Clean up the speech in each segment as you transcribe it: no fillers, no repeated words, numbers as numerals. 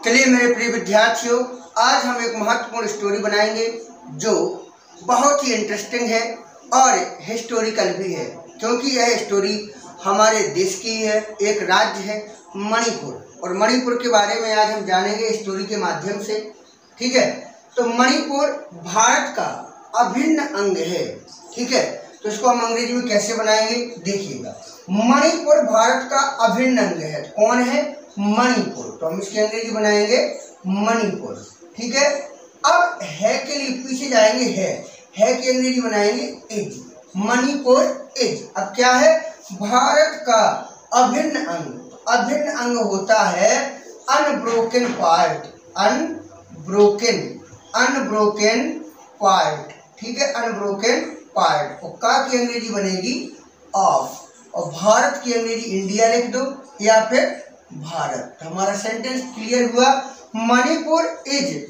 चलिए मेरे प्रिय विद्यार्थियों, आज हम एक महत्वपूर्ण स्टोरी बनाएंगे जो बहुत ही इंटरेस्टिंग है और हिस्टोरिकल भी है, क्योंकि यह स्टोरी हमारे देश की है। एक राज्य है मणिपुर, और मणिपुर के बारे में आज हम जानेंगे स्टोरी के माध्यम से। ठीक है, तो मणिपुर भारत का अभिन्न अंग है। ठीक है, तो इसको हम अंग्रेजी में कैसे बनाएंगे देखिएगा। मणिपुर भारत का अभिन्न अंग है। कौन है? मणिपुर। तो हम इसकी अंग्रेजी बनाएंगे मणिपुर। ठीक है, अब है के लिए पीछे जाएंगे। है की अंग्रेजी बनाएंगे इज। मणिपुर इज। अब क्या है? भारत का अभिन्न अंग। अभिन्न अंग होता है अनब्रोकन पार्ट। Unbroken part. ठीक है, अनब्रोकन पार्ट। और का की अंग्रेजी बनेगी ऑफ, और भारत की अंग्रेजी इंडिया लिख दो या फिर भारत। हमारा सेंटेंस क्लियर हुआ। Manipur is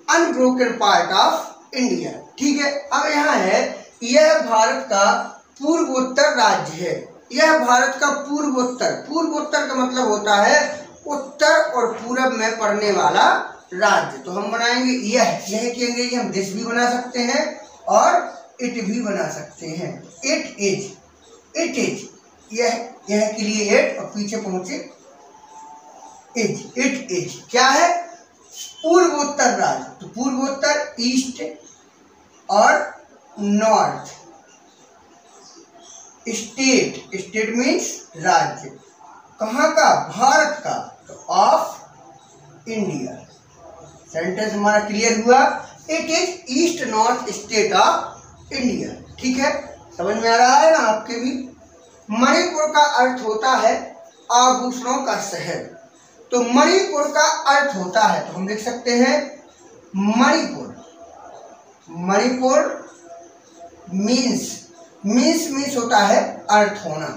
unbroken part of India. ठीक है, अब यहाँ है यह भारत का पूर्वोत्तर राज्य है। यह भारत का पूर्वोत्तर। पूर्वोत्तर का मतलब होता है उत्तर और पूरब में पड़ने वाला राज्य। तो हम बनाएंगे यह की अंग्रेजी हम दिस भी बना सकते हैं और इट भी बना सकते हैं। It is. यह के लिए इट और पीछे पहुंचे इज। इट इज क्या है? पूर्वोत्तर राज्य। तो पूर्वोत्तर ईस्ट और नॉर्थ। स्टेट मीन्स राज्य। कहाँ का? भारत का। तो ऑफ इंडिया। सेंटेंस हमारा क्लियर हुआ। It is east north state of India. ठीक है, समझ में आ रहा है ना आपके भी? मणिपुर का अर्थ होता है आभूषणों का शहर। तो मणिपुर का अर्थ होता है, तो हम लिख सकते हैं मणिपुर मीन्स होता है अर्थ होना।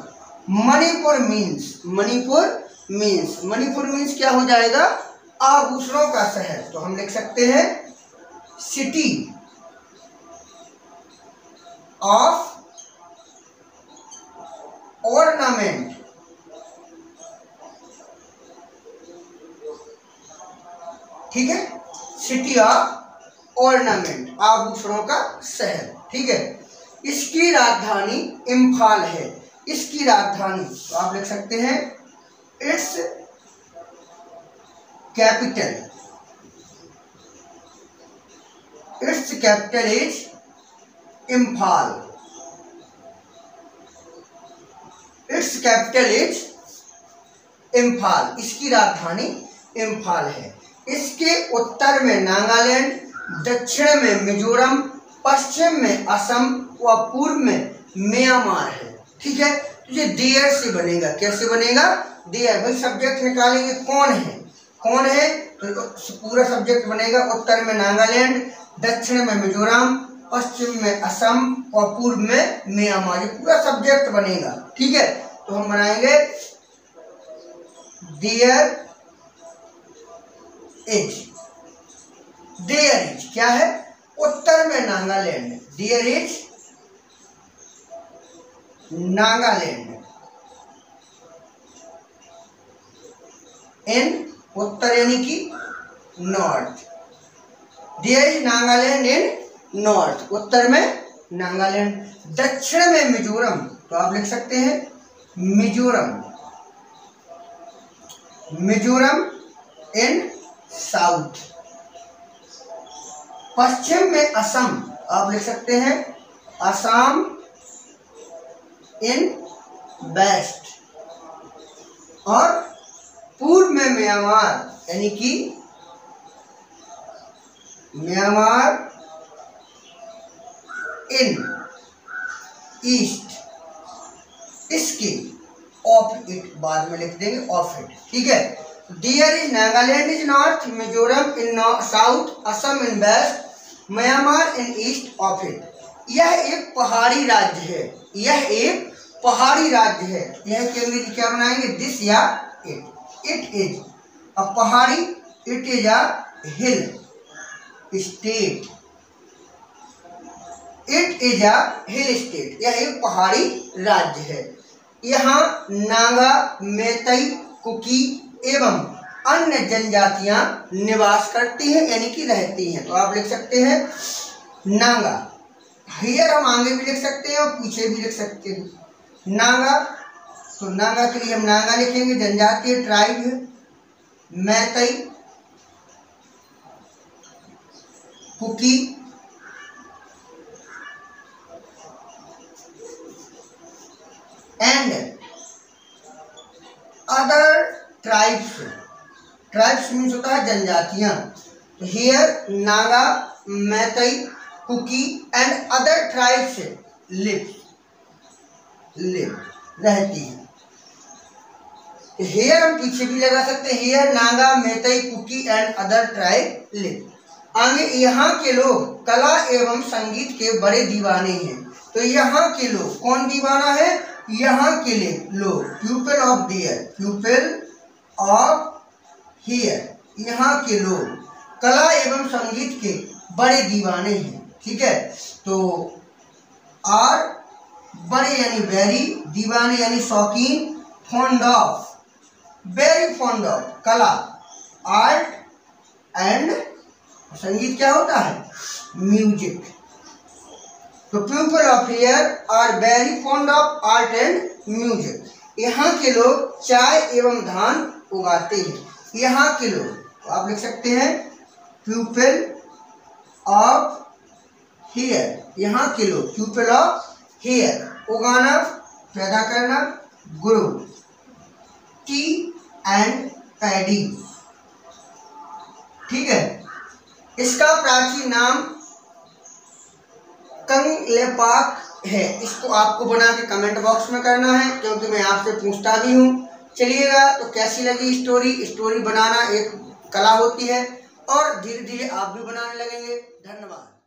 मणिपुर मीन्स क्या हो जाएगा? आभूषणों का शहर। तो हम लिख सकते हैं सिटी ऑफ ऑर्नामेंट। ठीक है, सिटी ऑफ ऑर्नामेंट, आभूषणों का शहर। ठीक है, इसकी राजधानी इम्फाल है। इसकी राजधानी, तो आप लिख सकते हैं it's capital is Imphal. It's capital is Imphal. इसकी राजधानी इम्फाल है। इसके उत्तर में नागालैंड, दक्षिण में मिजोरम, पश्चिम में असम व पूर्व में म्यांमार है। ठीक है, तो ये देयर से बनेगा। कैसे बनेगा? देयर। भाई सब्जेक्ट निकालेंगे कौन है तो पूरा सब्जेक्ट बनेगा। उत्तर में नागालैंड, दक्षिण में मिजोरम, पश्चिम में असम और पूर्व में म्यांमार। ये पूरा सब्जेक्ट बनेगा। ठीक है, तो हम बनाएंगे देयर इज। क्या है? उत्तर में Nagaland. There is Nagaland in उत्तर यानी कि north. There is Nagaland in north. उत्तर में नागालैंड। दक्षिण में मिजोरम, तो आप लिख सकते हैं मिजोरम इन साउथ। पश्चिम में असम, आप लिख सकते हैं असम इन वेस्ट। और पूर्व में म्यांमार यानी कि म्यांमार इन ईस्ट। इसके ऑफ इट बाद में लिख देंगे, ऑफ इट। ठीक है, there is Nagaland is north, Mizoram in south, Assam in west, Myanmar in east, of it. यह एक पहाड़ी राज्य है। यह की अंग्रेजी क्या बनाएंगे? दिस या इट। इट इज अ पहाड़ी। It is a hill state. It is a hill state. यह एक पहाड़ी राज्य है। यहाँ नागा, मैतई, कुकी एवं अन्य जनजातियां निवास करती हैं यानी कि रहती हैं। तो आप लिख सकते हैं नागा। हियर हम आगे भी लिख सकते हैं और पीछे भी लिख सकते हैं नागा। तो नागा के लिए हम नागा लिखेंगे, जनजातीय ट्राइब है। Meitei, Kuki, and other tribes. Tribes means होता है जनजातियां। तो here Naga, Meitei, Kuki and other tribes live रहती है। तो हियर हम पीछे भी लगा सकते हैं, here Naga, Meitei, Kuki and other tribe live. आगे यहाँ के लोग कला एवं संगीत के बड़े दीवाने हैं। तो यहाँ के लोग कौन दीवाना है? यहाँ के लोग people of their, people of here, यहाँ के लोग कला एवं संगीत के बड़े दीवाने हैं। ठीक है, तो आर बड़े यानी वेरी, दीवाने यानी शौकीन, fond of very fond of कला, आर्ट एंड संगीत क्या होता है? म्यूजिक। तो people of here are very fond of art and music. यहाँ के लोग चाय एवं धान उगाते हैं। यहाँ के लोग, तो आप लिख सकते हैं पीपल ऑफ हियर, यहाँ के लोग, पीपल ऑफ हियर, उगाना पैदा करना, ग्रो, टी एंड पैडी। ठीक है, इसका प्राचीन नाम कंगलेपाक है। इसको आपको बना के कमेंट बॉक्स में करना है क्योंकि मैं आपसे पूछता भी हूँ। चलिएगा, तो कैसी लगी स्टोरी? स्टोरी बनाना एक कला होती है और धीरे धीरे आप भी बनाने लगेंगे। धन्यवाद।